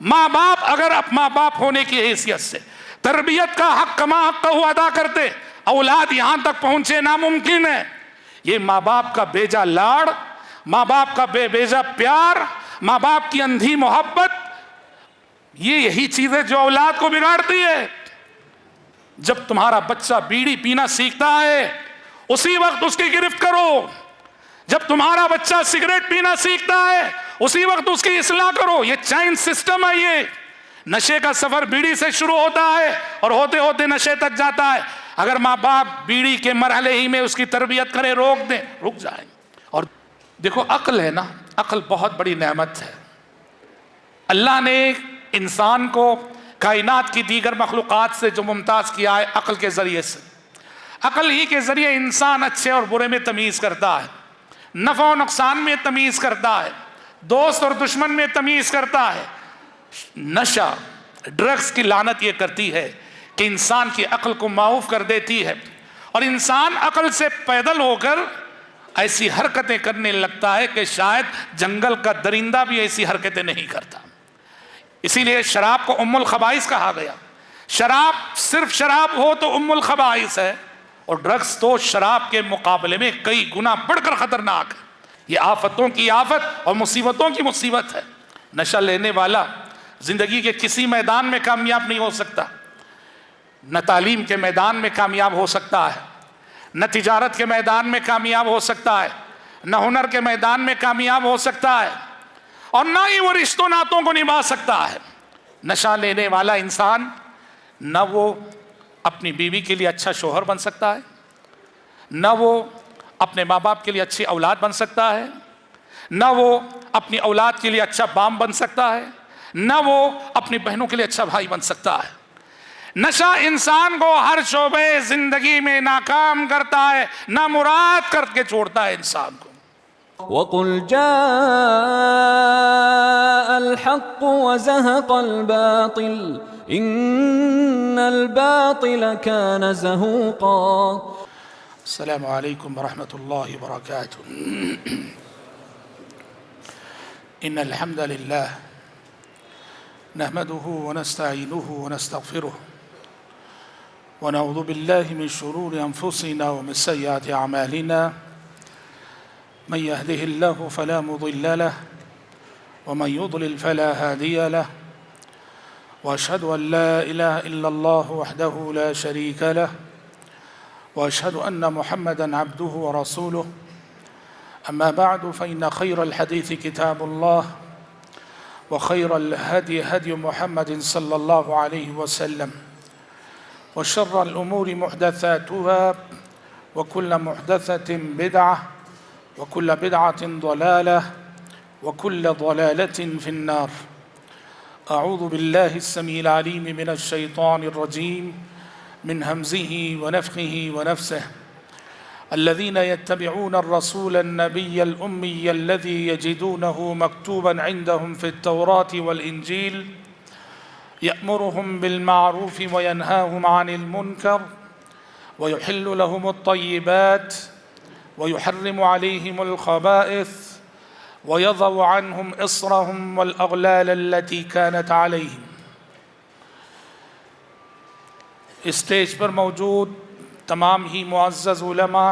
माँ बाप अगर अब माँ बाप होने की हैसियत से तरबियत का हक कमा हक अदा करते, औलाद यहां तक पहुंचे नामुमकिन है। ये माँ बाप का बेजा लाड़, माँ बाप का बेजा प्यार, माँ बाप की अंधी मोहब्बत, यही चीजें जो औलाद को बिगाड़ती है। जब तुम्हारा बच्चा बीड़ी पीना सीखता है उसी वक्त उसकी गिरफ्त करो। जब तुम्हारा बच्चा सिगरेट पीना सीखता है उसी वक्त उसकी इस्लाह करो। ये चैन सिस्टम है। ये नशे का सफर बीड़ी से शुरू होता है और होते होते नशे तक जाता है। अगर माँ बाप बीड़ी के मरहले ही में उसकी तरबियत करें, रोक दें, रुक जाएंगे। और देखो अक्ल है ना, अक्ल बहुत बड़ी नेमत है। अल्लाह ने इंसान को कायनात की दीगर मखलूक़ात से जो मुमताज़ किया है अक्ल के ज़रिए से। अक्ल ही के ज़रिए इंसान अच्छे और बुरे में तमीज़ करता है, नफ़ा और नुकसान में तमीज़ करता है, दोस्त और दुश्मन में तमीज़ करता है। नशा, ड्रग्स की लानत ये करती है कि इंसान की अक्ल को माऊफ कर देती है और इंसान अक्ल से पैदल होकर ऐसी हरकतें करने लगता है कि शायद जंगल का दरिंदा भी ऐसी हरकतें नहीं करता। इसीलिए शराब को उम्मुल खबाइस कहा गया। शराब सिर्फ शराब हो तो उम्मुल खबाइस है, और ड्रग्स तो शराब के मुकाबले में कई गुना बढ़कर खतरनाक है। ये आफतों की आफत और मुसीबतों की मुसीबत है। नशा लेने वाला जिंदगी के किसी मैदान में कामयाब नहीं हो सकता। न तालीम के मैदान में कामयाब हो सकता है, न तिजारत के मैदान में कामयाब हो सकता है, न हुनर के मैदान में कामयाब हो सकता है, और ना ही वो रिश्तों नातों को निभा सकता है। नशा लेने वाला इंसान न वो अपनी बीवी के लिए अच्छा शोहर बन सकता है, न वो अपने माँ बाप के लिए अच्छी औलाद बन सकता है, न वो अपनी औलाद के लिए अच्छा बाप बन सकता है, न वो अपनी बहनों के लिए अच्छा भाई बन सकता है। नशा इंसान को हर शोबे जिंदगी में नाकाम करता है, नामुराद करके छोड़ता है इंसान को। वक़ुल जाअल हक़्क़ु व ज़हक़ल बातिल इन्नल बातिल कान ज़हूक़ा। अस्सलामु अलैकुम व रहमतुल्लाहि व बरकातुहू। इन्नल हम्दलिल्लाह नहमदुहु व नस्तईनुहु व नस्तगफिरुह व नऊज़ु बिल्लाहि मिन शुरूरि अनफुसिना व मिन सय्यिआति अमालिना। मन यहदिहिल्लाहु फला मुदिल्ल लहु व मन युद्लिल फला हादिय लहु व अशहदु अन ला इलाहा इल्लल्लाहु वहदहु ला शरीका लहु व अशहदु अन्न मुहम्मदन अब्दुहु व रसूलुहु। अम्मा बअदु फ़इन्न खैरल हदीस किताबुल्लाह व खैरल हदी हदी मुहम्मदिन सल्लल्लाहु अलैहि वसल्लम व शर्रल उमूरि मुहदसातुहा व कुल्ल मुहदसतिन बिदअह व कुल्ल बिदअतिन ज़लालह व कुल्ल ज़लालतिन फ़िन्नार। अऊज़ु बिल्लाहि अस्समीइल अलीम मिनश शैतानिर रजीम मिन हमज़िही व नफ़्ख़िही व नफ़्सिही। الذين يتبعون الرسول النبي الأمي الذي يجدونه مكتوبا عندهم في التوراة والإنجيل يأمرهم بالمعروف وينهاهم عن المنكر ويحل لهم الطيبات ويحرم عليهم الخبائث ويضع عنهم إصرهم والأغلال التي كانت عليهم. स्टेज पर मौजूद तमाम ही मुअज़्ज़ज़ उलमा,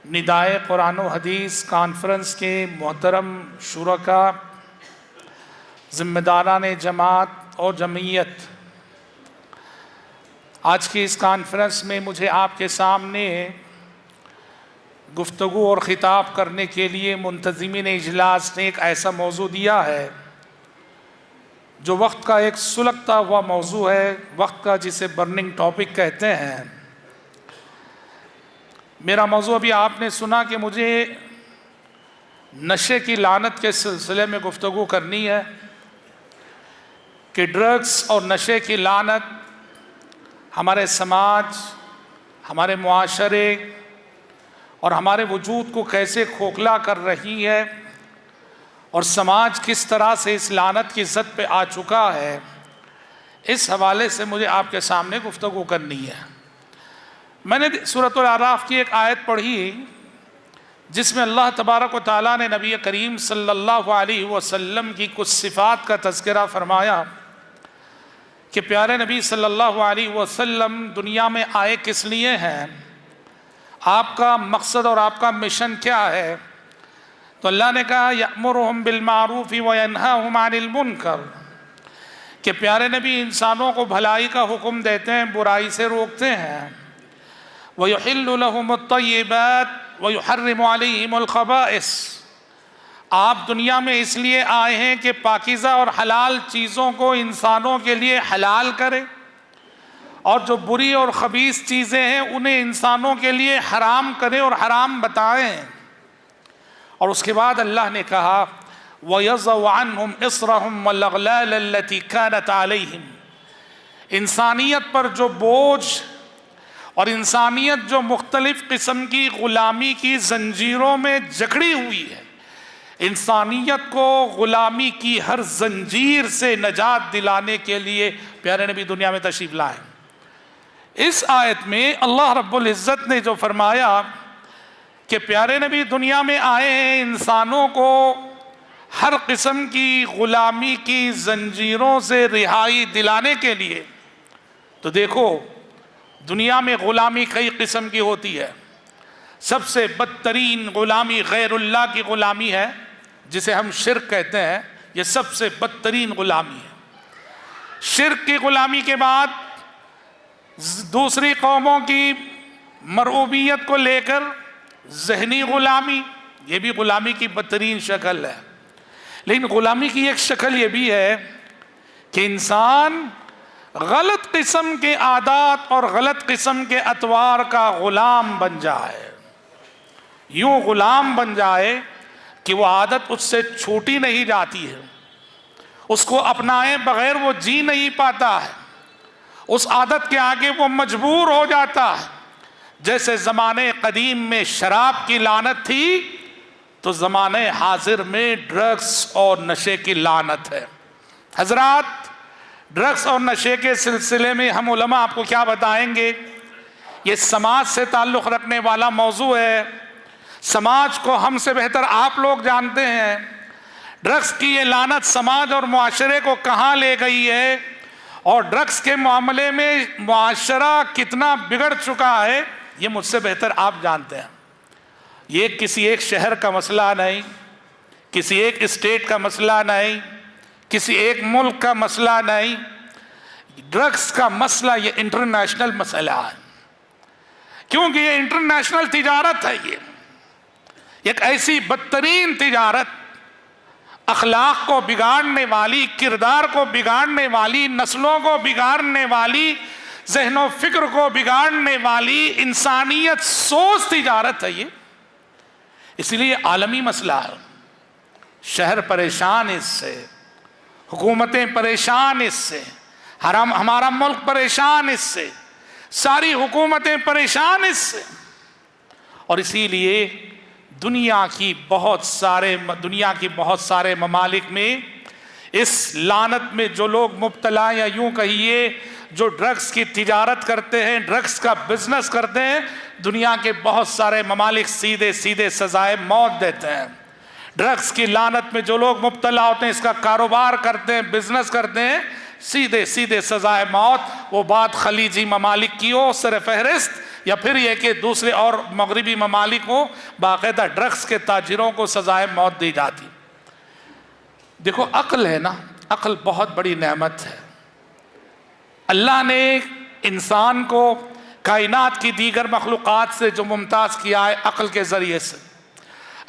निदाए कुरान व हदीस कॉन्फ्रेंस के मोहतरम शुरका, ज़िम्मेदारान जमात और जमीयत, आज की इस कॉन्फ्रेंस में मुझे आपके सामने गुफ्तगू और ख़िताब करने के लिए मुंतज़िमीन इजलास ने एक ऐसा मौजू दिया है जो वक्त का एक सुलगता हुआ मौजू है, वक्त का जिसे बर्निंग टॉपिक कहते हैं। मेरा मौजू अभी आपने सुना कि मुझे नशे की लानत के सिलसिले में गुफ्तगू करनी है कि ड्रग्स और नशे की लानत हमारे समाज, हमारे मुआशरे और हमारे वजूद को कैसे खोखला कर रही है और समाज किस तरह से इस लानत की ज़द पे आ चुका है। इस हवाले से मुझे आपके सामने गुफ्तगू करनी है। मैंने सूरत अल आराफ की एक आयत पढ़ी जिसमें अल्लाह तबारक व तआला ने नबी करीम सल्लल्लाहु अलैहि वसल्लम की कुछ सिफ़ात का तज़किरा फरमाया कि प्यारे नबी सल्लल्लाहु अलैहि वसल्लम दुनिया में आए किस लिए हैं, आपका मकसद और आपका मिशन क्या है। तो अल्लाह ने कहा यअमुरुहुम बिल मारूफ़ व यनहाहुम अनिल मुनकर, कि प्यारे नबी इंसानों को भलाई का हुक्म देते हैं, बुराई से रोकते हैं। व युहिल्लु लहुमुत तय्यिबात व युहर्रिमु अलैहिमुल खबाइस, आप दुनिया में इसलिए आए हैं कि पाकीज़ा और हलाल चीज़ों को इंसानों के लिए हलाल करें, और जो बुरी और ख़बीस चीज़ें हैं उन्हें इंसानों के लिए हराम करें और हराम बताएं। और उसके बाद अल्लाह ने कहा वयज़अु अन्हुम इस्रहुम वल अग़लाल अल्लती कानत अलैहिम, इंसानियत पर जो बोझ और इंसानियत जो मुख्तलिफ़ किस्म की ग़ुलामी की ज़ंजीरों में जकड़ी हुई है, इंसानियत को ग़ुलामी की हर जंजीर से नजात दिलाने के लिए प्यारे नबी दुनिया में तशरीफ़ लाए। इस आयत में अल्लाह रब्बुल इज़्ज़त ने जो फरमाया कि प्यारे नबी दुनिया में आए हैं इंसानों को हर किस्म की ग़ुलामी की जंजीरों से रिहाई दिलाने के लिए, तो देखो दुनिया में ग़ुलामी कई किस्म की होती है। सबसे बदतरीन ग़ुलामी गैरुल्लाह की ग़ुलामी है, जिसे हम शिर्क कहते हैं। ये सबसे बदतरीन ग़ुलामी है। शिर्क की ग़ुलामी के बाद दूसरी कौमों की मरऊबियत को लेकर ज़हनी ग़ुलामी, ये भी ग़ुलामी की बदतरीन शक्ल है। लेकिन ग़ुलामी की एक शक्ल ये भी है कि इंसान गलत किस्म के आदात और गलत किस्म के अतवार का ग़ुलाम बन जाए, यूँ ग़ुलाम बन जाए कि वो आदत उससे छूटी नहीं जाती है, उसको अपनाए बग़ैर वो जी नहीं पाता है, उस आदत के आगे वो मजबूर हो जाता है। जैसे ज़माने क़दीम में शराब की लानत थी, तो ज़माने हाजिर में ड्रग्स और नशे की लानत है। हज़रात, ड्रग्स और नशे के सिलसिले में हम उलमा आपको क्या बताएंगे, ये समाज से ताल्लुक़ रखने वाला मौजू है। समाज को हमसे बेहतर आप लोग जानते हैं। ड्रग्स की ये लानत समाज और मुआशरे को कहाँ ले गई है, और ड्रग्स के मामले में मुआशरा कितना बिगड़ चुका है, ये मुझसे बेहतर आप जानते हैं। ये किसी एक शहर का मसला नहीं, किसी एक स्टेट का मसला नहीं, किसी एक मुल्क का मसला नहीं। ड्रग्स का मसला ये इंटरनेशनल मसला है, क्योंकि ये इंटरनेशनल तिजारत है। ये एक ऐसी बदतरीन तिजारत, अखलाक को बिगाड़ने वाली, किरदार को बिगाड़ने वाली, नस्लों को बिगाड़ने वाली, ज़हनो फ़िक्र को बिगाड़ने वाली इंसानियत सोच तिजारत है ये। इसलिए आलमी मसला है। शहर परेशान इससे, हुकूमतें परेशान इससे, हमारा मुल्क परेशान इससे, सारी हुकूमतें परेशान इससे। और इसीलिए दुनिया की बहुत सारे ममालिक में इस लानत में जो लोग मुब्तला, या यूँ कहिए जो ड्रग्स की तिजारत करते हैं, ड्रग्स का बिजनेस करते हैं, दुनिया के बहुत सारे ममालिक सीधे सीधे सजाए मौत देते हैं। ड्रग्स की लानत में जो लोग मुब्तला होते हैं, इसका कारोबार करते हैं, बिजनेस करते हैं, सीधे सीधे सजाए मौत। वो बात खलीजी ममालिक की हो सर फहरिस्त, या फिर यह कि दूसरे और मगरबी ममालिक हो, बाकायदा ड्रग्स के ताजिरों को सजाए मौत दी जाती। देखो अक्ल है ना, अक्ल बहुत बड़ी नेमत है। अल्लाह ने इंसान को कायनात की दीगर मखलूक़ात से जो मुमताज़ किया है अक्ल के ज़रिए से,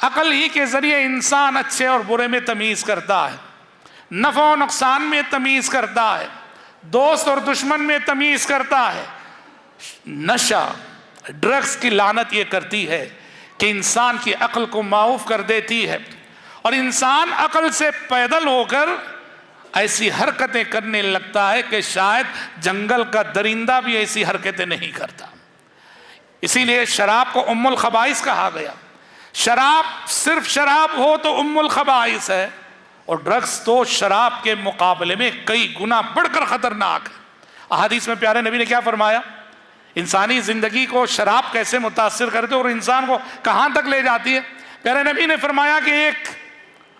अक्ल ही के ज़रिए इंसान अच्छे और बुरे में तमीज़ करता है, नफ़ा और नुकसान में तमीज़ करता है, दोस्त और दुश्मन में तमीज़ करता है। नशा, ड्रग्स की लानत ये करती है कि इंसान की अक्ल को माऊफ कर देती है, और इंसान अक्ल से पैदल होकर ऐसी हरकतें करने लगता है कि शायद जंगल का दरिंदा भी ऐसी हरकतें नहीं करता। इसीलिए शराब को उम्मुल खबाइस कहा गया। शराब सिर्फ शराब हो तो उम्मुल खबाइस है, और ड्रग्स तो शराब के मुकाबले में कई गुना बढ़कर ख़तरनाक है। अहादीस में प्यारे नबी ने क्या फरमाया, इंसानी ज़िंदगी को शराब कैसे मुतासिर करती है और इंसान को कहाँ तक ले जाती है। प्यारे नबी ने फरमाया कि एक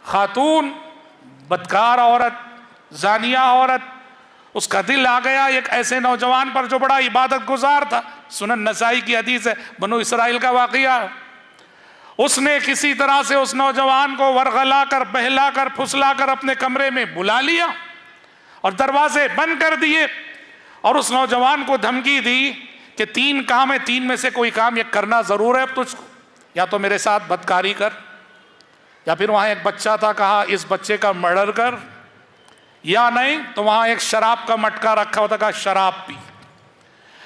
खातून, बदकार औरत, जानिया औरत, उसका दिल आ गया एक ऐसे नौजवान पर जो बड़ा इबादत गुजार था। सुनन नसाई की हदीस है, बनु इसराइल का वाकया। उसने किसी तरह से उस नौजवान को वरगला कर, बहला कर, फुसला कर अपने कमरे में बुला लिया और दरवाजे बंद कर दिए और उस नौजवान को धमकी दी कि 3 काम है, 3 में से कोई काम ये करना जरूर है अब तुझको, या तो मेरे साथ बदकारी कर, या फिर वहां एक बच्चा था, कहा इस बच्चे का मर्डर कर, या नहीं तो वहां एक शराब का मटका रखा होता, कहा शराब पी।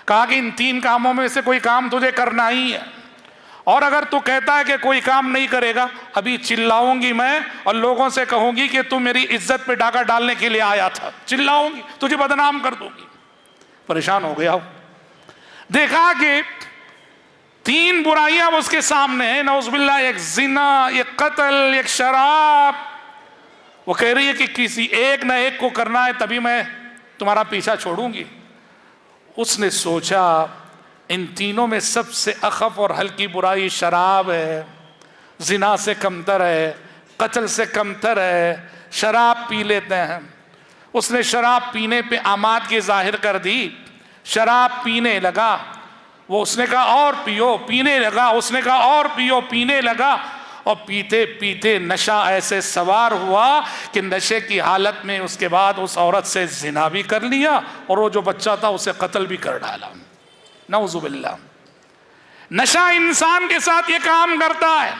कहा कि इन 3 कामों में से कोई काम तुझे करना ही है, और अगर तू कहता है कि कोई काम नहीं करेगा, अभी चिल्लाऊंगी मैं और लोगों से कहूंगी कि तू मेरी इज्जत पे डाका डालने के लिए आया था, चिल्लाऊंगी, तुझे बदनाम कर दूंगी। परेशान हो गया। देखा कि 3 बुराइयां उसके सामने है, नौजुबिल्लाह, एक जिना, एक कत्ल, एक शराब। वो कह रही है कि किसी एक न एक को करना है, तभी मैं तुम्हारा पीछा छोड़ूंगी। उसने सोचा इन तीनों में सबसे अखफ और हल्की बुराई शराब है, जिना से कमतर है, कत्ल से कमतर है, शराब पी लेते हैं। उसने शराब पीने पे आमादगी जाहिर कर दी, शराब पीने लगा। वो उसने कहा और पियो, पीने लगा। उसने कहा और पियो, पीने लगा। और पीते पीते नशा ऐसे सवार हुआ कि नशे की हालत में उसके बाद उस औरत से जिना भी कर लिया और वो जो बच्चा था उसे कत्ल भी कर डाला। नऊजुबिल्लाह। नशा इंसान के साथ ये काम करता है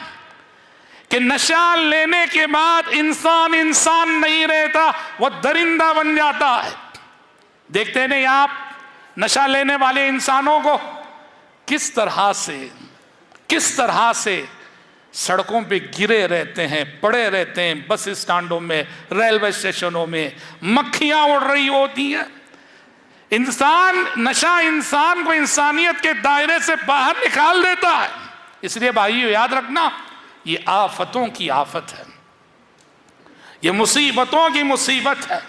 कि नशा लेने के बाद इंसान इंसान नहीं रहता, वह दरिंदा बन जाता है। देखते नहीं आप नशा लेने वाले इंसानों को किस तरह से सड़कों पे गिरे रहते हैं, पड़े रहते हैं, बस स्टैंडों में, रेलवे स्टेशनों में मक्खियां उड़ रही होती हैं। नशा इंसान को इंसानियत के दायरे से बाहर निकाल देता है। इसलिए भाइयों याद रखना, ये आफतों की आफत है, ये मुसीबतों की मुसीबत है,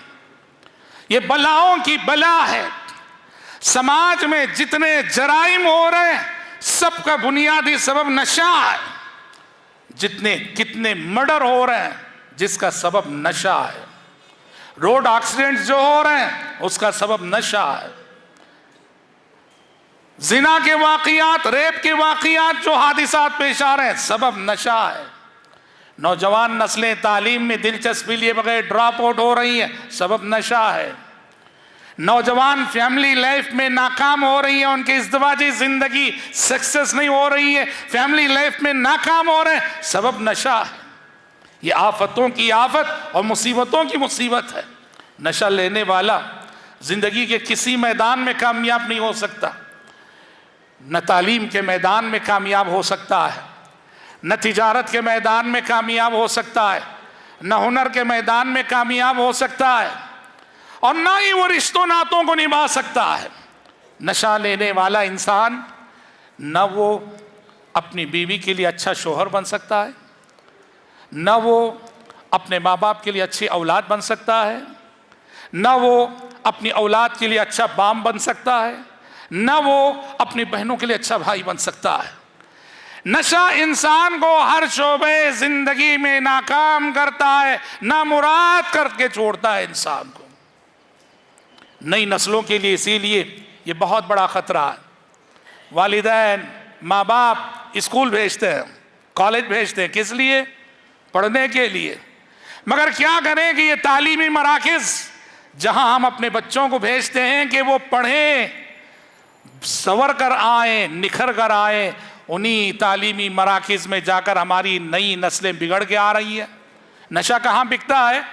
ये बलाओं की बला है। समाज में जितने जराइम हो रहे हैं सबका बुनियादी सबब नशा है। कितने मर्डर हो रहे हैं जिसका सबब नशा है। रोड एक्सीडेंट जो हो रहे हैं उसका सबब नशा है। जिना के वाकयात, रेप के वाकयात जो हादिसात पेश आ रहे हैं, सबब नशा है। नौजवान नस्लें तालीम में दिलचस्पी लिए बगैर ड्रॉप आउट हो रही हैं, सबब नशा है। नौजवान फैमिली लाइफ में नाकाम हो रही है, उनकी इज़्दिवाजी जिंदगी सक्सेस नहीं हो रही है, फैमिली लाइफ में नाकाम हो रहे हैं, सबब नशा है। ये आफतों की आफत और मुसीबतों की मुसीबत है। नशा लेने वाला जिंदगी के किसी मैदान में कामयाब नहीं हो सकता। न तालीम के मैदान में कामयाब हो सकता है, न तिजारत के मैदान में कामयाब हो सकता है, न हुनर के मैदान में कामयाब हो सकता है, और ना ही वो रिश्तों नातों को निभा सकता है। नशा लेने वाला इंसान न वो अपनी बीवी के लिए अच्छा शोहर बन सकता है, न वो अपने माँ बाप के लिए अच्छी औलाद बन सकता है, न वो अपनी औलाद के लिए अच्छा बाप बन सकता है, न वो अपनी बहनों के लिए अच्छा भाई बन सकता है। नशा इंसान को हर शोबे जिंदगी में नाकाम करता है, नामुराद करके छोड़ता है इंसान को। नई नस्लों के लिए इसीलिए ये बहुत बड़ा खतरा है। वालिदैन, माँ बाप स्कूल भेजते हैं, कॉलेज भेजते हैं, किस लिए? पढ़ने के लिए। मगर क्या करें कि ये तालीमी मराकिज़ जहां हम अपने बच्चों को भेजते हैं कि वो पढ़ें, संवर कर आए, निखर कर आए, उन्हीं तालीमी मराकिज़ में जाकर हमारी नई नस्लें बिगड़ के आ रही है। नशा कहाँ बिकता है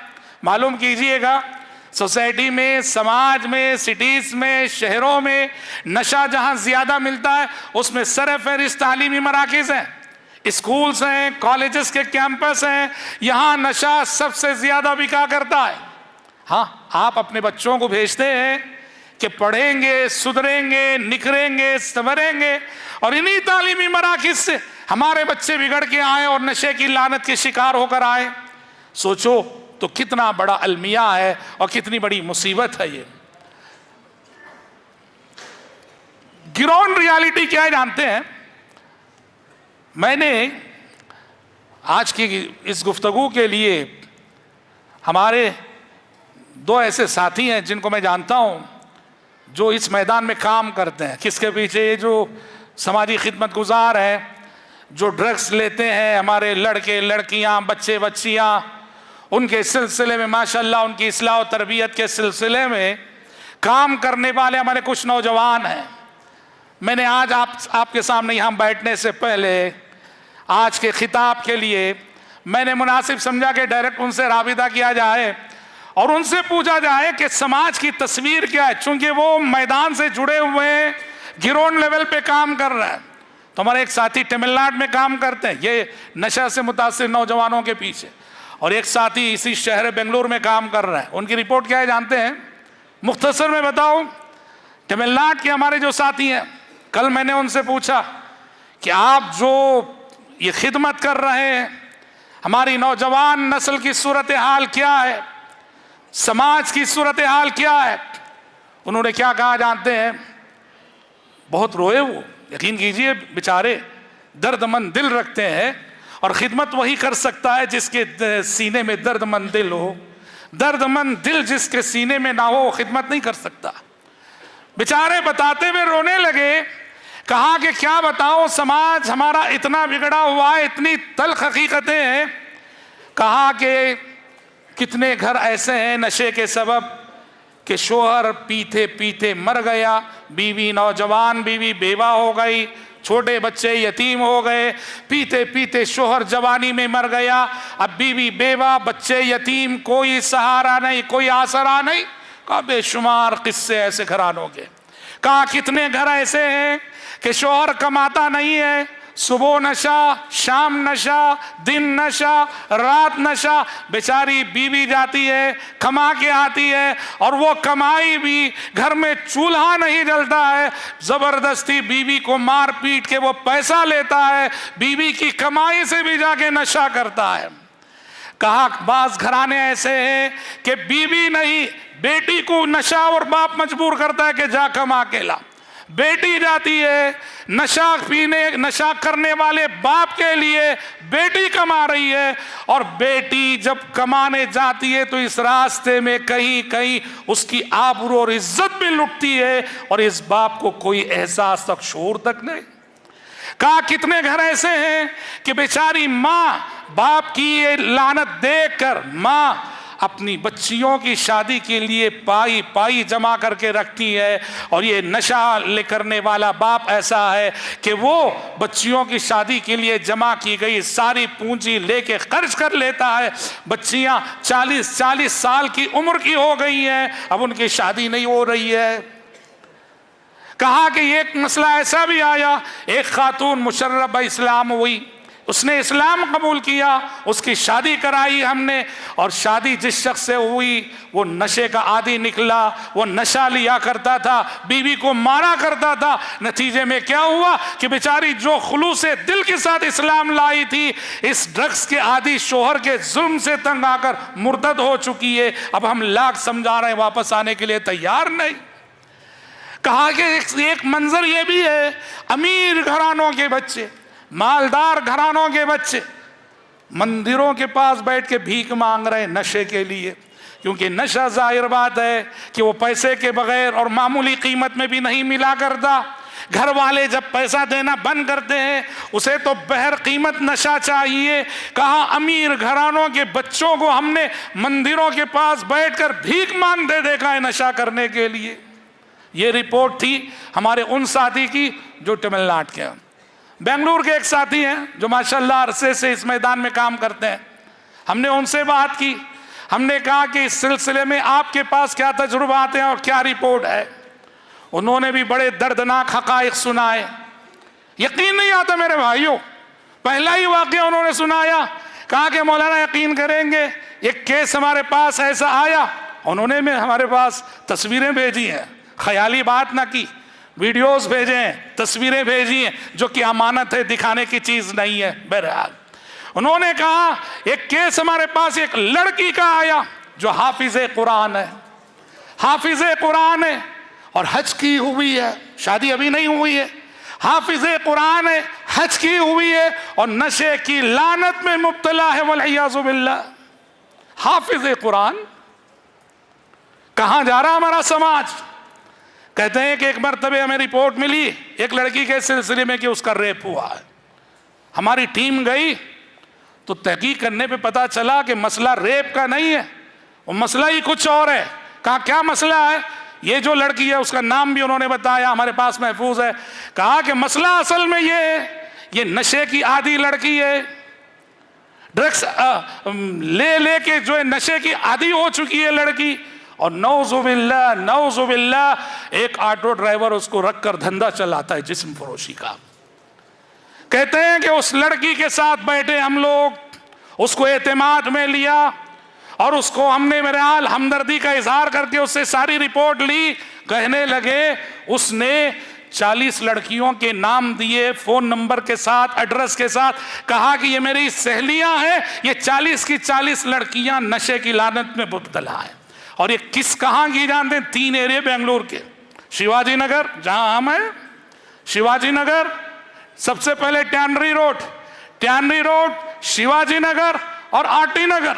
मालूम कीजिएगा? सोसाइटी में, समाज में, सिटीज़ में, शहरों में नशा जहां ज़्यादा मिलता है उसमें सरफ़हरिस्त तालीमी मराकिज़ हैं, स्कूल्स हैं, कॉलेजेस के कैंपस हैं, यहाँ नशा सबसे ज़्यादा बिका करता है। हाँ, आप अपने बच्चों को भेजते हैं कि पढ़ेंगे, सुधरेंगे, निखरेंगे, संवरेंगे, और इन्हीं तालीमी मराकिज़ से हमारे बच्चे बिगड़ के आए और नशे की लानत के शिकार होकर आए। सोचो तो कितना बड़ा अलमिया है और कितनी बड़ी मुसीबत है ये। ग्राउंड रियलिटी क्या है जानते हैं? मैंने आज की इस गुफ्तगू के लिए हमारे दो ऐसे साथी हैं जिनको मैं जानता हूं, जो इस मैदान में काम करते हैं। किसके पीछे? जो समाजी खिदमत गुजार हैं, जो ड्रग्स लेते हैं, हमारे लड़के लड़कियां, बच्चे बच्चियां, उनके सिलसिले में माशाल्लाह उनकी इस्लाह और तरबियत के सिलसिले में काम करने वाले हमारे कुछ नौजवान हैं। मैंने आज आपके सामने यहाँ बैठने से पहले आज के खिताब के लिए मैंने मुनासिब समझा कि डायरेक्ट उनसे राबिता किया जाए और उनसे पूछा जाए कि समाज की तस्वीर क्या है, चूंकि वो मैदान से जुड़े हुए हैं, गिरोन लेवल पे काम कर रहे हैं। तो हमारे एक साथी तमिलनाडु में काम करते हैं, ये नशा से मुतासिर नौजवानों के पीछे, और एक साथी इसी शहर बेंगलुरु में काम कर रहे हैं। उनकी रिपोर्ट क्या है जानते हैं? मुख्तसर में बताऊं, तमिलनाडु के हमारे जो साथी हैं, कल मैंने उनसे पूछा कि आप जो ये खिदमत कर रहे हैं, हमारी नौजवान नस्ल की सूरत हाल क्या है, समाज की सूरत हाल क्या है? उन्होंने क्या कहा जानते हैं? बहुत रोए वो, यकीन कीजिए, बेचारे दर्दमंद दिल रखते हैं, और खिदमत वही कर सकता है जिसके सीने में दर्दमंद दिल हो। दर्दमंद दिल जिसके सीने में ना हो वो खिदमत नहीं कर सकता। बेचारे बताते हुए रोने लगे, कहा कि क्या बताओ, समाज हमारा इतना बिगड़ा हुआ है, इतनी तल्ख हकीकतें हैं। कहा कि कितने घर ऐसे हैं नशे के सबब कि शोहर पीते पीते मर गया, बीवी, नौजवान बीवी बेवा हो गई, छोटे बच्चे यतीम हो गए, पीते पीते शोहर जवानी में मर गया, अब बीवी बेवा, बच्चे यतीम, कोई सहारा नहीं, कोई आसरा नहीं। कहा बेशुमार किस्से ऐसे घरानों के। कहा कितने घर ऐसे हैं कि शोहर कमाता नहीं है, सुबह नशा, शाम नशा, दिन नशा, रात नशा, बेचारी बीवी जाती है, कमा के आती है, और वो कमाई भी घर में चूल्हा नहीं जलता है, जबरदस्ती बीवी को मार पीट के वो पैसा लेता है, बीवी की कमाई से भी जाके नशा करता है। कहा बाज घराने ऐसे हैं कि बीवी नहीं, बेटी को नशा और बाप मजबूर करता है कि जा कमा के ला। बेटी जाती है नशा पीने, नशा करने वाले बाप के लिए बेटी कमा रही है, और बेटी जब कमाने जाती है तो इस रास्ते में कहीं कहीं उसकी आबरू और इज्जत भी लुटती है, और इस बाप को कोई एहसास तक, शऊर तक नहीं। कहा कितने घर ऐसे हैं कि बेचारी माँ बाप की ये लानत देखकर माँ अपनी बच्चियों की शादी के लिए पाई पाई जमा करके रखती है, और ये नशा ले करने वाला बाप ऐसा है कि वो बच्चियों की शादी के लिए जमा की गई सारी पूंजी लेके खर्च कर लेता है। बच्चियां 40-40 साल की उम्र की हो गई हैं, अब उनकी शादी नहीं हो रही है। कहा कि एक मसला ऐसा भी आया, एक खातून मुशर्रफ इस्लाम हुई, उसने इस्लाम कबूल किया, उसकी शादी कराई हमने, और शादी जिस शख्स से हुई वो नशे का आदी निकला, वो नशा लिया करता था, बीवी को मारा करता था। नतीजे में क्या हुआ कि बेचारी जो खुलूस दिल के साथ इस्लाम लाई थी, इस ड्रग्स के आदी शोहर के जुल्म से तंग आकर मुर्तद हो चुकी है। अब हम लाख समझा रहे हैं, वापस आने के लिए तैयार नहीं। कहा कि एक मंजर ये भी है, अमीर घरानों के बच्चे, मालदार घरानों के बच्चे मंदिरों के पास बैठ के भीख मांग रहे हैं नशे के लिए, क्योंकि नशा जाहिर बात है कि वो पैसे के बगैर और मामूली कीमत में भी नहीं मिला करता। घर वाले जब पैसा देना बंद करते हैं उसे तो बहर कीमत नशा चाहिए। कहा अमीर घरानों के बच्चों को हमने मंदिरों के पास बैठकर भीख मांगते देखा है नशा करने के लिए। ये रिपोर्ट थी हमारे उन साथी की जो तमिलनाडु के हैं। बेंगलुरु के एक साथी हैं जो माशाल्लाह अरसे से इस मैदान में काम करते हैं। हमने उनसे बात की, हमने कहा कि इस सिलसिले में आपके पास क्या तजुर्बात हैं और क्या रिपोर्ट है। उन्होंने भी बड़े दर्दनाक हकाइक सुनाए, यकीन नहीं आता मेरे भाइयों। पहला ही वाक़या उन्होंने सुनाया, कहा कि मौलाना यकीन करेंगे एक केस हमारे पास ऐसा आया, उन्होंने में हमारे पास तस्वीरें भेजी हैं, ख्याली बात ना की, वीडियोस भेजे हैं, तस्वीरें भेजी हैं जो कि अमानत है, दिखाने की चीज़ नहीं है। बहरहाल उन्होंने कहा एक केस हमारे पास एक लड़की का आया जो हाफिज़े कुरान है, हाफिज़े कुरान है और हज की हुई है, शादी अभी नहीं हुई है, हाफिज़े कुरान है, हज की हुई है और नशे की लानत में मुब्तला है, वल्इयाज़ु बिल्लाह। हाफिज कुरान, कहां जा रहा हमारा समाज? कहते हैं कि एक मरतबे हमें रिपोर्ट मिली एक लड़की के सिलसिले में कि उसका रेप हुआ है। हमारी टीम गई तो तहकीक करने पे पता चला कि मसला रेप का नहीं है, वो मसला ही कुछ और है। कहा क्या मसला है? ये जो लड़की है उसका नाम भी उन्होंने बताया, हमारे पास महफूज है। कहा कि मसला असल में ये है, ये नशे की आदी लड़की है, ड्रग्स ले के जो है नशे की आदी हो चुकी है लड़की। और नौजुबिल्लाह एक ऑटो ड्राइवर उसको रखकर धंधा चलाता है जिस्म फरोशी का। कहते हैं कि उस लड़की के साथ बैठे हम लोग, उसको एतमाद में लिया और उसको हमने मेरे हाल हमदर्दी का इजहार करके उससे सारी रिपोर्ट ली। कहने लगे उसने 40 लड़कियों के नाम दिए, फोन नंबर के साथ, एड्रेस के साथ। कहा कि ये मेरी सहेलियां हैं, ये 40 की 40 लड़कियां नशे की लानत में मुब्तला है। और ये किस कहां की जानते हैं? 3 एरिया बेंगलुरु के, शिवाजी नगर जहां हम हैं, शिवाजी नगर, सबसे पहले टैनरी रोड, शिवाजी नगर और आरटी नगर।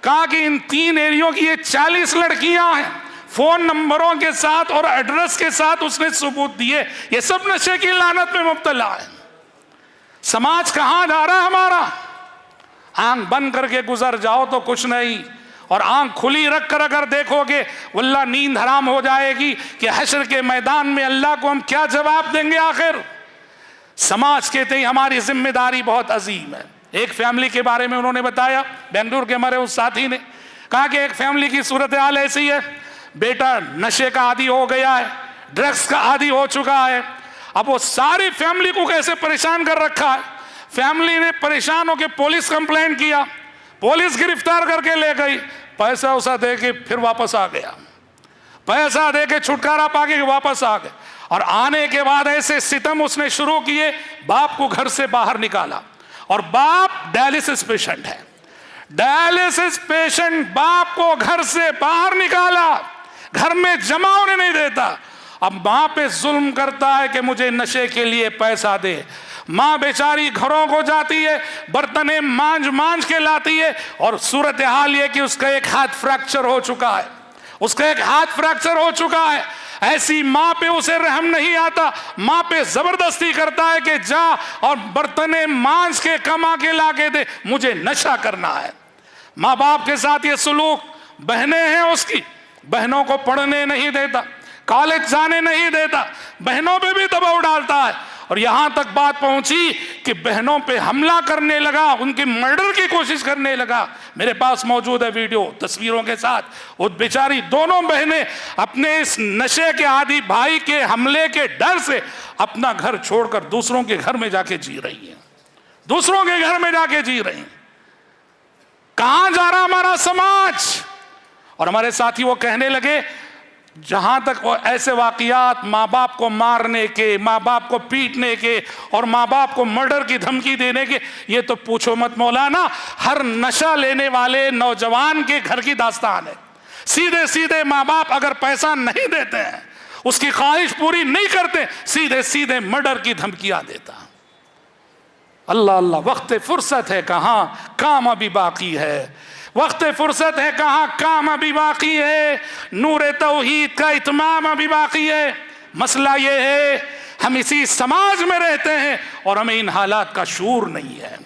कहा कि इन 3 एरियो की ये 40 लड़कियां हैं, फोन नंबरों के साथ और एड्रेस के साथ उसने सबूत दिए। ये सब नशे की लानत में मुब्तला है। समाज कहां जा रहा है हमारा? आंख बंद करके गुजर जाओ तो कुछ नहीं, और आंख खुली रख कर अगर देखोगे वल्लाह नींद हराम हो जाएगी कि हश्र के मैदान में अल्लाह को हम क्या जवाब देंगे आखिर। समाज कहते हैं हमारी जिम्मेदारी बहुत अजीम है। एक फैमिली के बारे में उन्होंने बताया, बेंगलुरु के हमारे उस साथी ने कहा कि एक फैमिली की सूरत हाल ऐसी है, बेटा नशे का आदी हो गया है, ड्रग्स का आदी हो चुका है। अब वो सारी फैमिली को कैसे परेशान कर रखा है। फैमिली ने परेशान होकर पुलिस कंप्लेंट किया, पुलिस गिरफ्तार करके ले गई, पैसा उसा दे के फिर वापस आ गया, पैसा दे के छुटकारा पाके वापस आ गए। और आने के बाद ऐसे सितम उसने शुरू किए, बाप को घर से बाहर निकाला। और बाप डायलिसिस पेशेंट है, डायलिसिस पेशेंट बाप को घर से बाहर निकाला, घर में जमा होने नहीं देता। अब मां पे जुल्म करता है कि मुझे नशे के लिए पैसा दे। मां बेचारी घरों को जाती है, बर्तने मांझ के लाती है, और सूरत हाल ये कि उसका एक हाथ फ्रैक्चर हो चुका है, ऐसी मां पे उसे रहम नहीं आता, मां पे जबरदस्ती करता है कि जा और बर्तने मांझ के कमा के ला के दे, मुझे नशा करना है। माँ बाप के साथ ये सुलूक, बहनें हैं उसकी, बहनों को पढ़ने नहीं देता, कॉलेज जाने नहीं देता, बहनों पे भी दबाव डालता है। और यहां तक बात पहुंची कि बहनों पे हमला करने लगा, उनकी मर्डर की कोशिश करने लगा। मेरे पास मौजूद है वीडियो तस्वीरों के साथ। वो बेचारी दोनों बहनें अपने इस नशे के आदी भाई के हमले के डर से अपना घर छोड़कर दूसरों के घर में जाके जी रही हैं, कहां जा रहा हमारा समाज? और हमारे साथी वो कहने लगे जहां तक ऐसे वाकयात माँ बाप को मारने के, माँ बाप को पीटने के और माँ बाप को मर्डर की धमकी देने के, ये तो पूछो मत मौलाना, हर नशा लेने वाले नौजवान के घर की दास्तान है। सीधे सीधे माँ बाप अगर पैसा नहीं देते हैं, उसकी ख्वाहिश पूरी नहीं करते, सीधे सीधे मर्डर की धमकियां देता। अल्लाह अल्लाह, वक्त फुर्सत है कहाँ, काम अभी बाकी है। वक्त फुर्सत है कहाँ, काम अभी बाकी है। नूर तौहीद का इत्माम अभी बाकी है। मसला ये है हम इसी समाज में रहते हैं और हमें इन हालात का शूर नहीं है।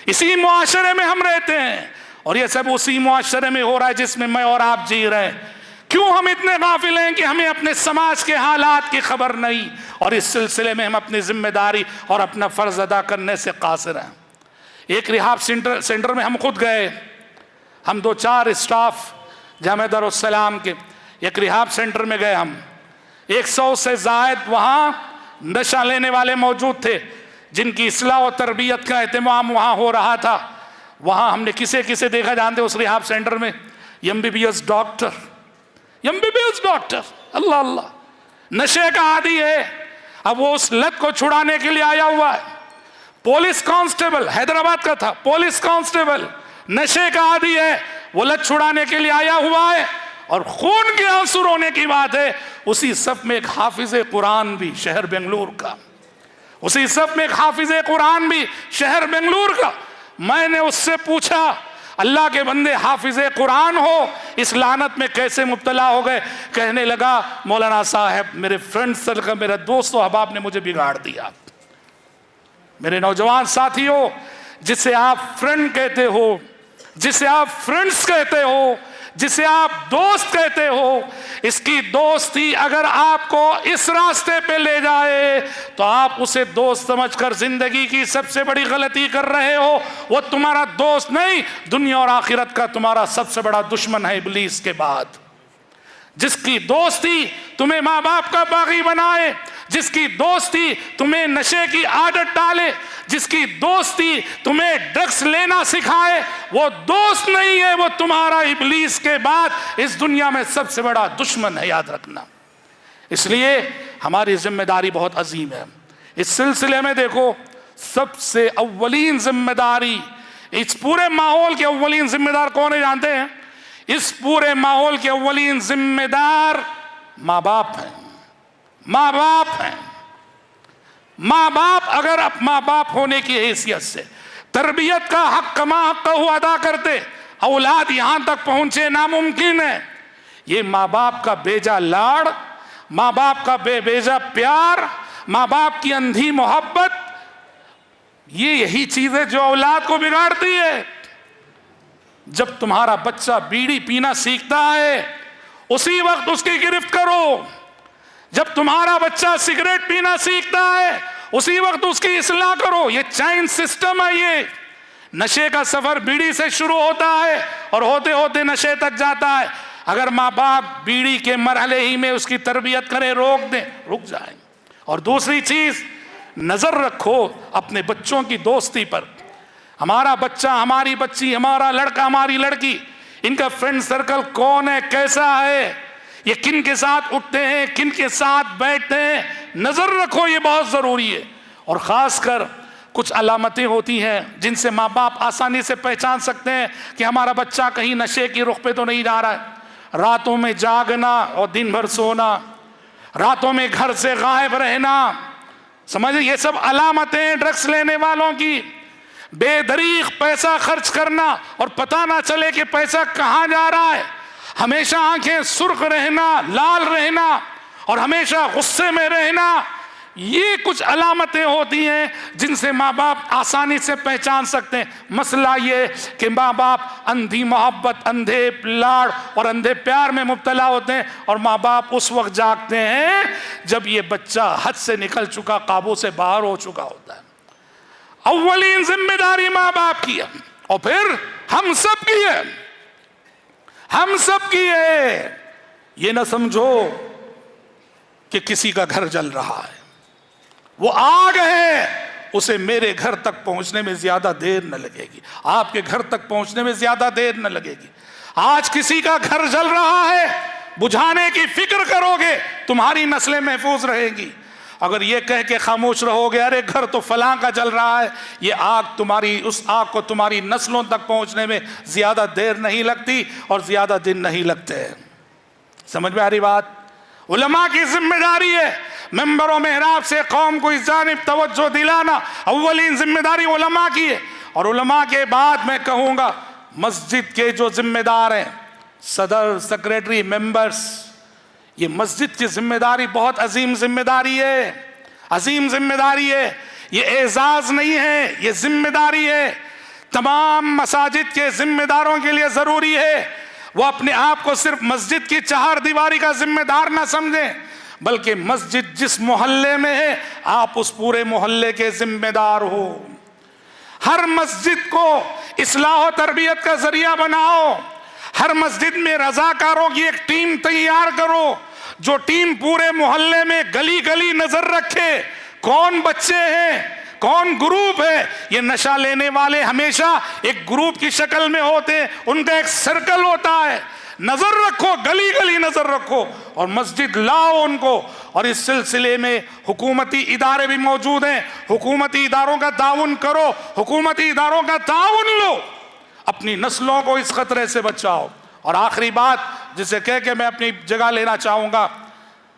इसी मुआशरे में हम रहते हैं और ये सब उसी मुआशरे में हो रहा है जिसमें मैं और आप जी रहे हैं। क्यों हम इतने गाफिल हैं कि हमें अपने समाज के हालात की खबर नहीं, और इस सिलसिले में हम अपनी जिम्मेदारी और अपना फर्ज अदा करने से कासिर हैं। एक रिहाब सेंटर में हम खुद गए, हम 2-4 स्टाफ जामिया दारुस्सलाम के एक रिहाब सेंटर में गए। हम 100 से ज़ायद वहाँ नशा लेने वाले मौजूद थे जिनकी इस्लाह और तरबियत का एहतमाम वहाँ हो रहा था। वहाँ हमने किसे किसे देखा जानते? उस रिहाब सेंटर में MBBS डॉक्टर, अल्लाह अल्लाह, नशे का आदी है। अब वो उस लत को छुड़ाने के लिए आया हुआ है। पुलिस कांस्टेबल, हैदराबाद का था, पुलिस कांस्टेबल नशे का आदी है, वो लत छुड़ाने के लिए आया हुआ है। और खून के आंसू रोने की बात है, उसी सफ में एक हाफिज कुरान भी, शहर बेंगलुरु का, उसी सब में एक हाफिज कुरान भी शहर बेंगलुरु का, मैंने उससे पूछा अल्लाह के बंदे हाफिज कुरान हो इस लानत में कैसे मुब्तला हो गए? कहने लगा मौलाना साहब मेरे फ्रेंड सर्कल, मेरा दोस्त अहबाब ने मुझे बिगाड़ दिया। मेरे नौजवान साथियों, जिसे आप फ्रेंड कहते हो, जिसे आप फ्रेंड्स कहते हो, जिसे आप दोस्त कहते हो, इसकी दोस्ती अगर आपको इस रास्ते पे ले जाए तो आप उसे दोस्त समझकर जिंदगी की सबसे बड़ी गलती कर रहे हो। वो तुम्हारा दोस्त नहीं, दुनिया और आखिरत का तुम्हारा सबसे बड़ा दुश्मन है इब्लीस के बाद। जिसकी दोस्ती तुम्हें माँ बाप का बागी बनाए, जिसकी दोस्ती तुम्हें नशे की आदत डाले, जिसकी दोस्ती तुम्हें ड्रग्स लेना सिखाए, वो दोस्त नहीं है, वो तुम्हारा इब्लीस के बाद इस दुनिया में सबसे बड़ा दुश्मन है, याद रखना। इसलिए हमारी जिम्मेदारी बहुत अजीम है। इस सिलसिले में देखो, सबसे अव्वलीन जिम्मेदारी, इस पूरे माहौल के अव्वलीन जिम्मेदार कौन है जानते हैं? इस पूरे माहौल के अव्वलीन जिम्मेदार माँ बाप हैं। माँ बाप हैं। माँ बाप अगर माँ बाप होने की हैसियत से तरबियत का हक कमा हक अदा करते, औलाद यहां तक पहुंचे नामुमकिन है। ये माँ बाप का बेजा लाड़, माँ बाप का बेजा प्यार, माँ बाप की अंधी मोहब्बत, ये यही चीज है जो औलाद को बिगाड़ती है। जब तुम्हारा बच्चा बीड़ी पीना सीखता है उसी वक्त उसकी गिरफ्त करो। जब तुम्हारा बच्चा सिगरेट पीना सीखता है उसी वक्त उसकी इस्लाह करो। ये चैन सिस्टम है। ये नशे का सफर बीड़ी से शुरू होता है और होते होते नशे तक जाता है। अगर माँ बाप बीड़ी के मरहले ही में उसकी तरबियत करें, रोक दें, रुक जाए। और दूसरी चीज, नजर रखो अपने बच्चों की दोस्ती पर। हमारा बच्चा, हमारी बच्ची, हमारा लड़का, हमारी लड़की, इनका फ्रेंड सर्कल कौन है, कैसा है, ये किन के साथ उठते हैं, किन के साथ बैठते हैं, नजर रखो, ये बहुत जरूरी है। और खासकर कुछ अलामतें होती हैं जिनसे माँ बाप आसानी से पहचान सकते हैं कि हमारा बच्चा कहीं नशे की रुख पे तो नहीं जा रहा है। रातों में जागना और दिन भर सोना, रातों में घर से गायब रहना, समझे, ये सब अलामतें ड्रग्स लेने वालों की। बेदरीग पैसा खर्च करना और पता ना चले कि पैसा कहाँ जा रहा है, हमेशा आंखें सुर्ख रहना, लाल रहना और हमेशा गुस्से में रहना, ये कुछ अलामतें होती हैं जिनसे माँ बाप आसानी से पहचान सकते हैं। मसला ये कि माँ बाप अंधी मोहब्बत, अंधे लाड़ और अंधे प्यार में मुब्तला होते हैं और माँ बाप उस वक्त जागते हैं जब ये बच्चा हद से निकल चुका, काबू से बाहर हो चुका होता है। अव्वलीन जिम्मेदारी माँ बाप की है और फिर हम सब की है, हम सब की है। ये ना समझो कि किसी का घर जल रहा है, वो आग है, उसे मेरे घर तक पहुंचने में ज्यादा देर न लगेगी, आपके घर तक पहुंचने में ज्यादा देर न लगेगी। आज किसी का घर जल रहा है, बुझाने की फिक्र करोगे, तुम्हारी नस्लें महफूज रहेगी। अगर ये कह के खामोश रहोगे, अरे घर तो फलां का जल रहा है, ये आग तुम्हारी, उस आग को तुम्हारी नस्लों तक पहुंचने में ज्यादा देर नहीं लगती और ज्यादा दिन नहीं लगते हैं। समझ में आ रही बात? उलमा की जिम्मेदारी है मेंबरों मेहराब से कौम को इस जानिब तवज्जो दिलाना, अव्वलीन जिम्मेदारी उलमा की है। और उलमा के बाद मैं कहूँगा मस्जिद के जो जिम्मेदार हैं, सदर, सेक्रेटरी, मेंबर्स, ये मस्जिद की जिम्मेदारी बहुत अजीम जिम्मेदारी है, अजीम जिम्मेदारी है। ये एजाज नहीं है, ये जिम्मेदारी है। तमाम मसाजिद के जिम्मेदारों के लिए जरूरी है वो अपने आप को सिर्फ मस्जिद की चार दीवारी का जिम्मेदार ना समझें, बल्कि मस्जिद जिस मोहल्ले में है आप उस पूरे मोहल्ले के जिम्मेदार हो। हर मस्जिद को इस्लाह और तरबियत का जरिया बनाओ। हर मस्जिद में रजाकारों की एक टीम तैयार करो, जो टीम पूरे मोहल्ले में गली गली नजर रखे, कौन बच्चे हैं, कौन ग्रुप है। ये नशा लेने वाले हमेशा एक ग्रुप की शक्ल में होते हैं, उनका एक सर्कल होता है। नजर रखो, गली गली नजर रखो और मस्जिद लाओ उनको। और इस सिलसिले में हुकूमती इदारे भी मौजूद हैं, हुकूमती इदारों का ताउन करो, हुकूमती इदारों का ताउन लो, अपनी नस्लों को इस खतरे से बचाओ। और आखिरी बात जिसे कह के मैं अपनी जगह लेना चाहूँगा,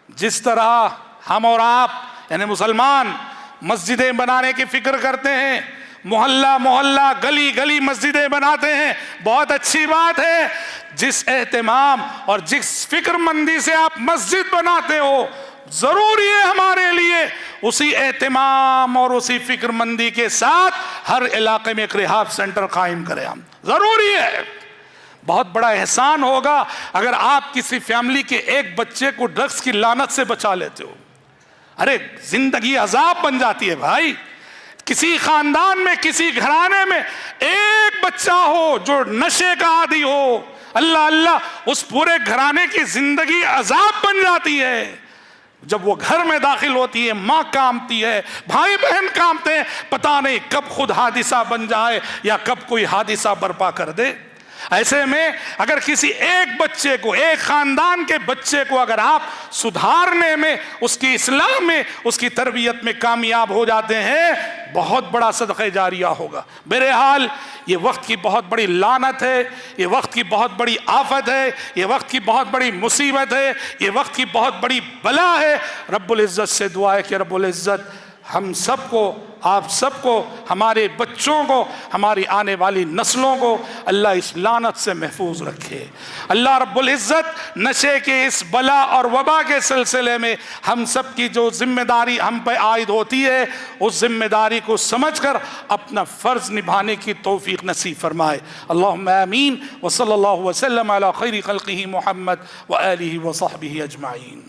जिस तरह हम और आप यानी मुसलमान मस्जिदें बनाने की फिक्र करते हैं, मोहल्ला मोहल्ला गली गली मस्जिदें बनाते हैं, बहुत अच्छी बात है। जिस एहतमाम और जिस फिक्रमंदी से आप मस्जिद बनाते हो, जरूरी है हमारे लिए उसी एहतमाम और उसी फिक्रमंदी के साथ हर इलाके में एक रिहाब सेंटर कायम करें। हम जरूरी है। बहुत बड़ा एहसान होगा अगर आप किसी फैमिली के एक बच्चे को ड्रग्स की लानत से बचा लेते हो। अरे जिंदगी अजाब बन जाती है भाई। किसी खानदान में, किसी घराने में एक बच्चा हो जो नशे का आदी हो, अल्लाह अल्लाह, उस पूरे घराने की जिंदगी अजाब बन जाती है। जब वो घर में दाखिल होती है, माँ कांपती है, भाई बहन कांपते हैं, पता नहीं कब खुद हादिसा बन जाए या कब कोई हादिसा बर्पा कर दे। ऐसे में अगर किसी एक बच्चे को, एक खानदान के बच्चे को अगर आप सुधारने में, उसकी इस्लाह में, उसकी तरबियत में कामयाब हो जाते हैं, बहुत बड़ा सदक़े जारिया होगा। बहरहाल ये वक्त की बहुत बड़ी लानत है, ये वक्त की बहुत बड़ी आफत है, ये वक्त की बहुत बड़ी मुसीबत है, ये वक्त की बहुत बड़ी बला है। रब्बुल इज़्ज़त से दुआ है कि रब्बुल इज़्ज़त हम सबको, आप सबको, हमारे बच्चों को, हमारी आने वाली नस्लों को अल्लाह इस लानत से महफूज रखे। अल्लाह रब्बुल इज़्ज़त नशे के इस बला और वबा के सिलसिले में हम सब की जो जिम्मेदारी हम पे आयद होती है, उस जिम्मेदारी को समझकर अपना फ़र्ज़ निभाने की तौफीक नसीब फरमाए। अल्लाहुम्मा आमीन। व सल्लल्लाहु वसल्लम अला खैरि खल्क़िही मुहम्मद व आलिही व सहबिही अजमाईन।